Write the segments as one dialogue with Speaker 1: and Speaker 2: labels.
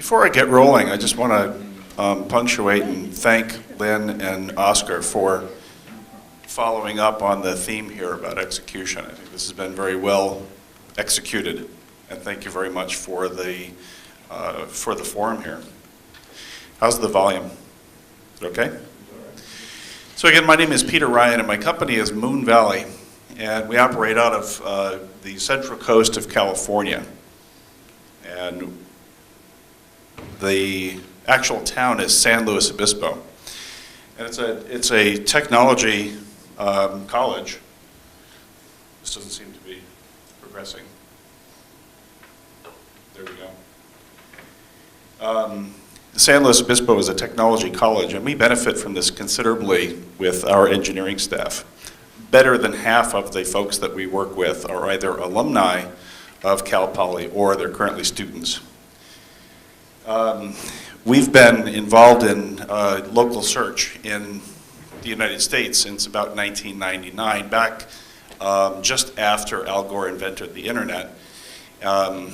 Speaker 1: Before I get rolling, I just want to punctuate and thank Lynn and Oscar for following up on the theme here about execution. I think this has been very well executed, and thank you very much for the forum here. How's the volume? Is it okay? So again, my name is Peter Ryan, and my company is Moon Valley, and we operate out of the central coast of California. And the actual town is San Luis Obispo, and it's a technology college. This doesn't seem to be progressing. There we go. San Luis Obispo is a technology college, and we benefit from this considerably with our engineering staff. Better than half of the folks that we work with are either alumni of Cal Poly or they're currently students. We've been involved in local search in the United States since about 1999, back just after Al Gore invented the internet, and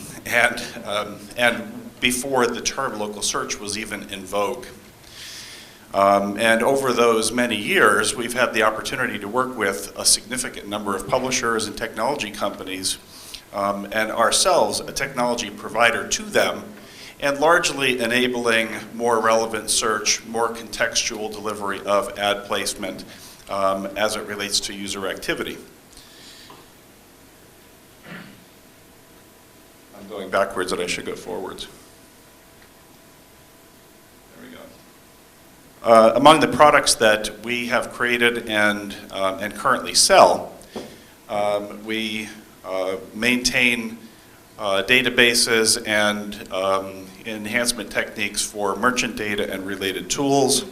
Speaker 1: before the term local search was even in vogue. And over those many years, we've had the opportunity to work with a significant number of publishers and technology companies, and ourselves a technology provider to them, and largely enabling more relevant search, more contextual delivery of ad placement as it relates to user activity. I'm going backwards and I should go forwards. There we go. Among the products that we have created and currently sell, we maintain databases and enhancement techniques for merchant data and related tools.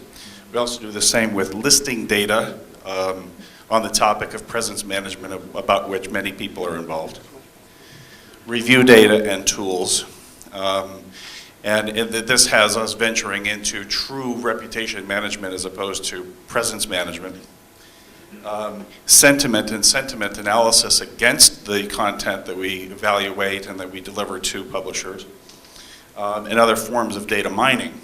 Speaker 1: We also do the same with listing data on the topic of presence management, about which many people are involved. Review data and tools. And this has us venturing into true reputation management as opposed to presence management. Sentiment and sentiment analysis against the content that we evaluate and that we deliver to publishers, and other forms of data mining.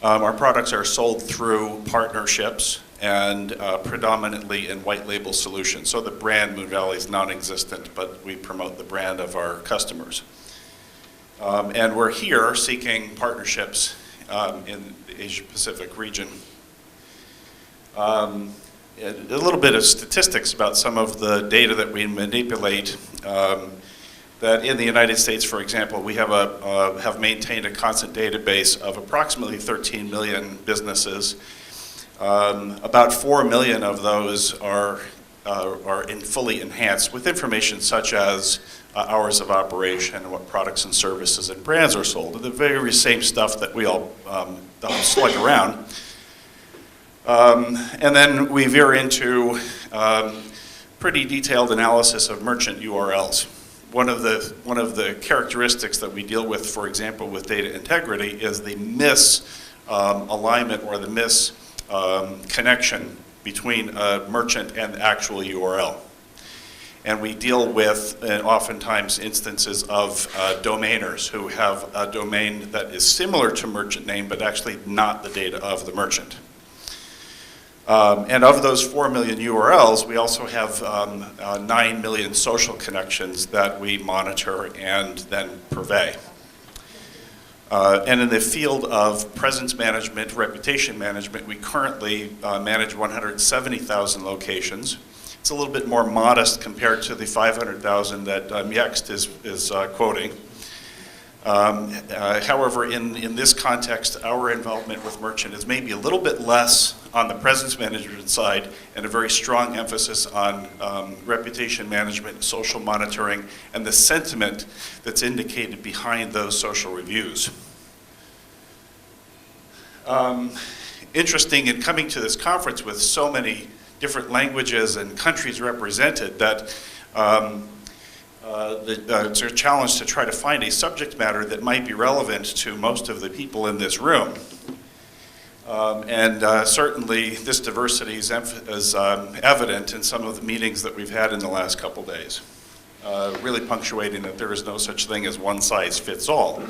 Speaker 1: Our products are sold through partnerships and predominantly in white label solutions. So the brand Moon Valley is non-existent, but we promote the brand of our customers. And we're here seeking partnerships in the Asia Pacific region. A little bit of statistics about some of the data that we manipulate. That in the United States, for example, we have maintained a constant database of approximately 13 million businesses. About 4 million of those are fully enhanced with information such as hours of operation, what products and services and brands are sold, the very same stuff that we all slug around. And then we veer into pretty detailed analysis of merchant URLs. One of the characteristics that we deal with, for example, with data integrity is the misalignment or the misconnection between a merchant and the actual URL. And we deal with oftentimes instances of domainers who have a domain that is similar to merchant name but actually not the data of the merchant. And of those 4 million URLs, we also have 9 million social connections that we monitor and then purvey. And in the field of presence management, reputation management, we currently manage 170,000 locations. It's a little bit more modest compared to the 500,000 that Yext is quoting. However, in this context, our involvement with merchant is maybe a little bit less on the presence management side and a very strong emphasis on reputation management, social monitoring, and the sentiment that's indicated behind those social reviews. Interesting in coming to this conference with so many different languages and countries represented that it's a challenge to try to find a subject matter that might be relevant to most of the people in this room. Certainly this diversity is evident in some of the meetings that we've had in the last couple days. really punctuating that there is no such thing as one size fits all.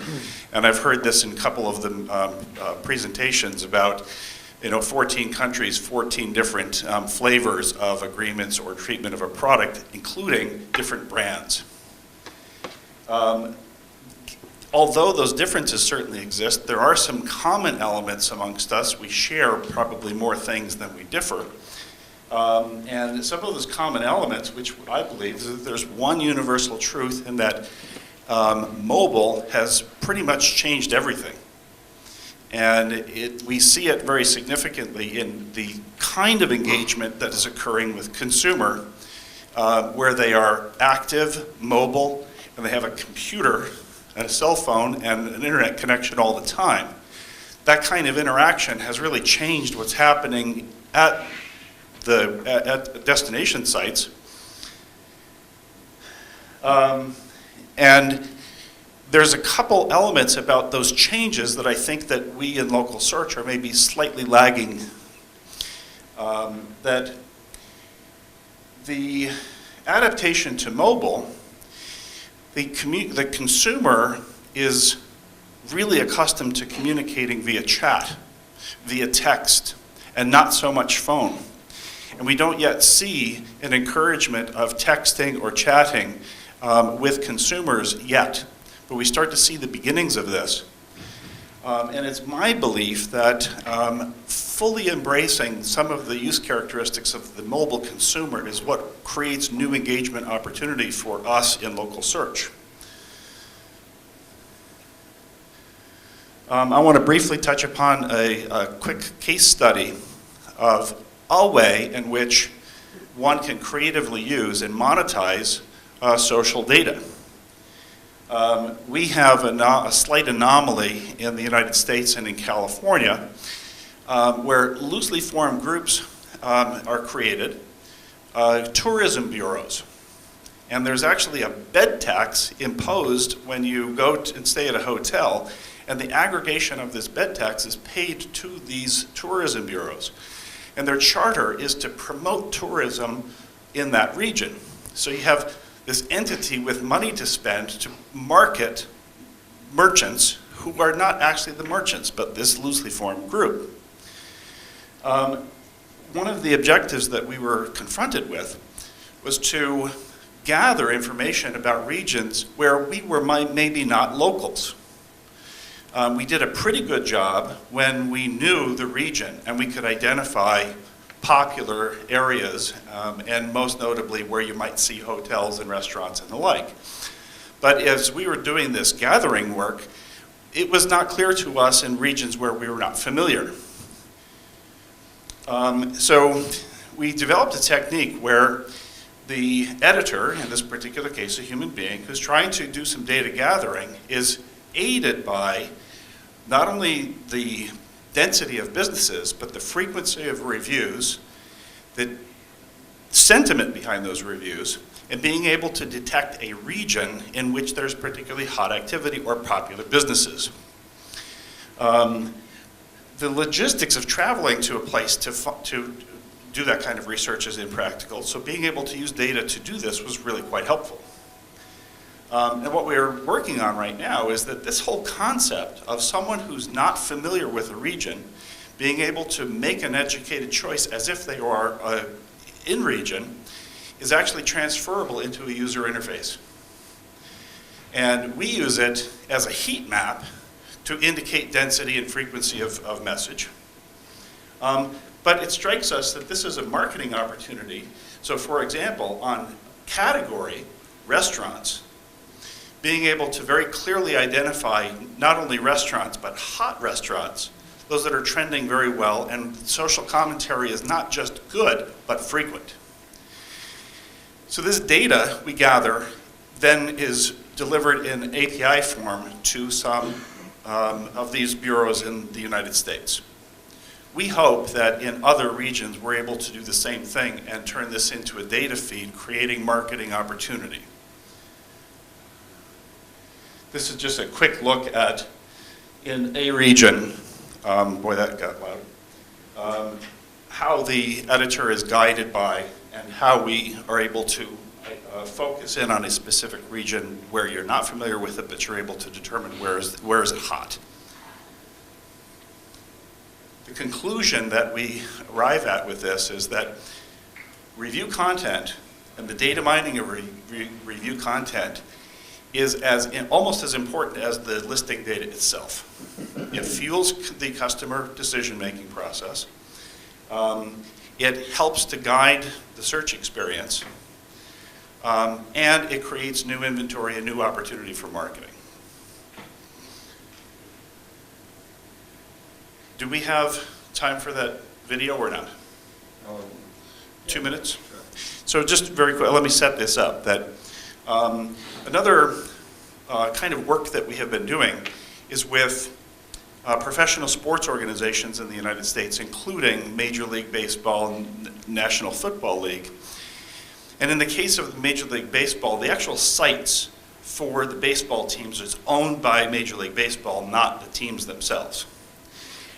Speaker 1: And I've heard this in a couple of the presentations about 14 countries, 14 different flavors of agreements or treatment of a product, including different brands. Although those differences certainly exist, there are some common elements amongst us. We share probably more things than we differ. And some of those common elements, which I believe is that there's one universal truth in that mobile has pretty much changed everything. And we see it very significantly in the kind of engagement that is occurring with consumer, where they are active, mobile, and they have a computer and a cell phone and an internet connection all the time. That kind of interaction has really changed what's happening at destination sites. And there's a couple elements about those changes that I think that we in local search are maybe slightly lagging. That the adaptation to mobile, the consumer is really accustomed to communicating via chat, via text, and not so much phone. And we don't yet see an encouragement of texting or chatting with consumers yet, but we start to see the beginnings of this. And it's my belief that fully embracing some of the use characteristics of the mobile consumer is what creates new engagement opportunity for us in local search. I want to briefly touch upon a quick case study of a way in which one can creatively use and monetize social data. We have a slight anomaly in the United States and in California where loosely formed groups are created, tourism bureaus. And there's actually a bed tax imposed when you go and stay at a hotel, and the aggregation of this bed tax is paid to these tourism bureaus. And their charter is to promote tourism in that region. So you have this entity with money to spend to market merchants who are not actually the merchants, but this loosely formed group. One of the objectives that we were confronted with was to gather information about regions where we were maybe not locals. We did a pretty good job when we knew the region and we could identify popular areas, and most notably where you might see hotels and restaurants and the like. But as we were doing this gathering work, it was not clear to us in regions where we were not familiar. So we developed a technique where the editor, in this particular case a human being, who's trying to do some data gathering, is aided by not only the density of businesses, but the frequency of reviews, the sentiment behind those reviews, and being able to detect a region in which there's particularly hot activity or popular businesses. The logistics of traveling to a place to do that kind of research is impractical, so being able to use data to do this was really quite helpful. And what we're working on right now is that this whole concept of someone who's not familiar with a region being able to make an educated choice as if they are in region is actually transferable into a user interface. And we use it as a heat map to indicate density and frequency of message. But it strikes us that this is a marketing opportunity. So for example, on category, restaurants, being able to very clearly identify not only restaurants, but hot restaurants, those that are trending very well, and social commentary is not just good, but frequent. So this data we gather then is delivered in API form to some of these bureaus in the United States. We hope that in other regions we're able to do the same thing and turn this into a data feed, creating marketing opportunity. This is just a quick look at, in a region, boy that got loud, how the editor is guided by and how we are able to focus in on a specific region where you're not familiar with it, but you're able to determine where is it hot. The conclusion that we arrive at with this is that review content and the data mining of review content is almost as important as the listing data itself. It fuels the customer decision-making process. It helps to guide the search experience. And it creates new inventory and new opportunity for marketing. Do we have time for that video or not? 2 minutes? So just very quick, let me set this up. That another kind of work that we have been doing is with professional sports organizations in the United States, including Major League Baseball and National Football League. And in the case of Major League Baseball, the actual sites for the baseball teams is owned by Major League Baseball, not the teams themselves.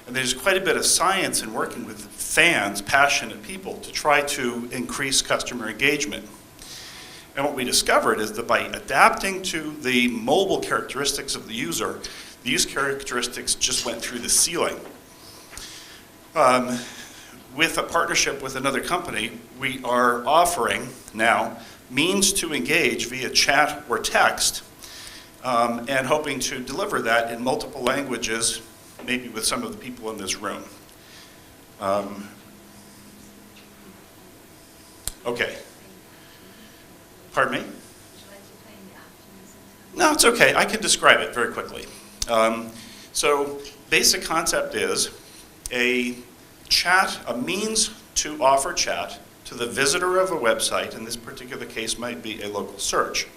Speaker 1: And there's quite a bit of science in working with fans, passionate people, to try to increase customer engagement. And what we discovered is that by adapting to the mobile characteristics of the user, these characteristics just went through the ceiling. With a partnership with another company, we are offering now means to engage via chat or text, and hoping to deliver that in multiple languages, maybe with some of the people in this room. Okay. Pardon me? No, it's okay. I can describe it very quickly. So basic concept is a chat, a means to offer chat to the visitor of a website. In this particular case might be a local search.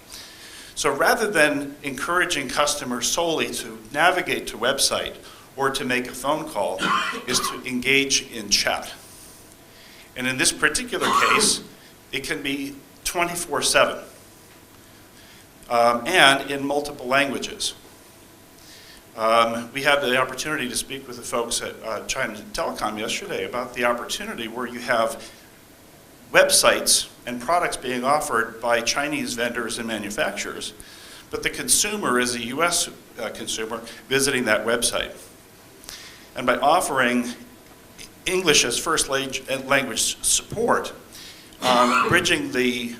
Speaker 1: So rather than encouraging customers solely to navigate to website or to make a phone call, is to engage in chat. And in this particular case, it can be 24/7 and in multiple languages. We had the opportunity to speak with the folks at China Telecom yesterday about the opportunity where you have websites and products being offered by Chinese vendors and manufacturers, but the consumer is a US consumer visiting that website. And by offering English as first language support, bridging the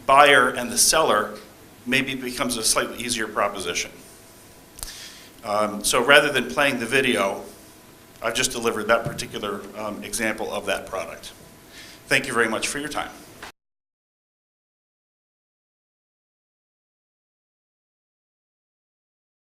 Speaker 1: buyer and the seller maybe becomes a slightly easier proposition. So rather than playing the video, I've just delivered that particular example of that product. Thank you very much for your time.